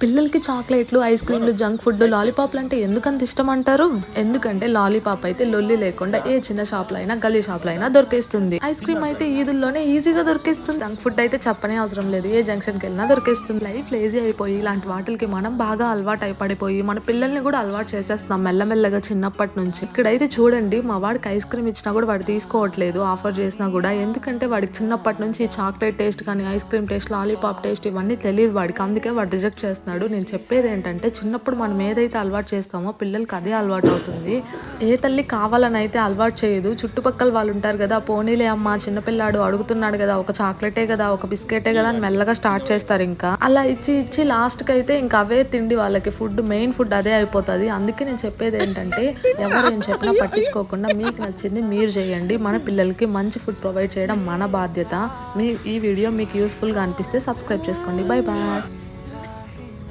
పిల్లలకి చాక్లెట్లు, ఐస్ క్రీమ్లు, జంక్ ఫుడ్, లాలీపాప్లు అంటే ఎందుకంత ఇష్టం అంటారు? ఎందుకంటే లాలీపాప్ అయితే లొల్లి లేకుండా ఏ చిన్న షాప్ లో అయినా, గల్లీ షాప్ లో అయినా దొరికేస్తుంది. ఐస్ క్రీమ్ అయితే ఈదుల్లోనే ఈజీగా దొరికేస్తుంది. జంక్ ఫుడ్ అయితే చెప్పనే అవసరం లేదు, ఏ జంక్షన్ కి వెళ్ళినా దొరికేస్తుంది. లైఫ్ లేజీ అయిపోయి ఇలాంటి వాటికి మనం బాగా అలవాటు అయిపడిపోయి మన పిల్లల్ని కూడా అలవాటు చేసేస్తున్నాం మెల్లమెల్లగా చిన్నప్పటి నుంచి. ఇక్కడైతే చూడండి, మా వాడికి ఐస్ క్రీమ్ ఇచ్చినా కూడా వాడు తీసుకోవట్లేదు ఆఫర్ చేసినా కూడా. ఎందుకంటే వాడికి చిన్నప్పటి నుంచి చాక్లెట్ టేస్ట్ కానీ, ice cream taste, lollipop taste ఇవన్నీ తెలియదు వాడికి. అందుకే వాడు రిజెక్ట్ చేస్తున్నాడు. నేను చెప్పేది ఏంటంటే, చిన్నప్పుడు మనం ఏదైతే అలవాటు చేస్తామో పిల్లలకి అదే అలవాటు అవుతుంది. ఏ తల్లి కావాలని అయితే అలవాటు చేయదు. చుట్టుపక్కల వాళ్ళు ఉంటారు కదా, పోనీలే అమ్మ చిన్నపిల్లాడు అడుగుతున్నాడు కదా, ఒక చాక్లెటే కదా, ఒక బిస్కెటే కదా అని మెల్లగా స్టార్ట్ చేస్తారు. ఇంకా అలా ఇచ్చి ఇచ్చి లాస్ట్ కి అయితే ఇంకా అవే తిండి, వాళ్ళకి ఫుడ్, మెయిన్ ఫుడ్ అదే అయిపోతుంది. అందుకే నేను చెప్పేది ఏంటంటే, ఎవరు ఏం చెప్పినా పట్టించుకోకుండా మీకు నచ్చింది మీరు చేయండి. మన పిల్లలకి మంచి ఫుడ్ ప్రొవైడ్ చేయడం మన బాధ్యత. ఈ వీడియో మీకు యూస్ఫుల్ గా అనిపిస్తే సబ్స్క్రైబ్ చేసుకోండి. Bye bye.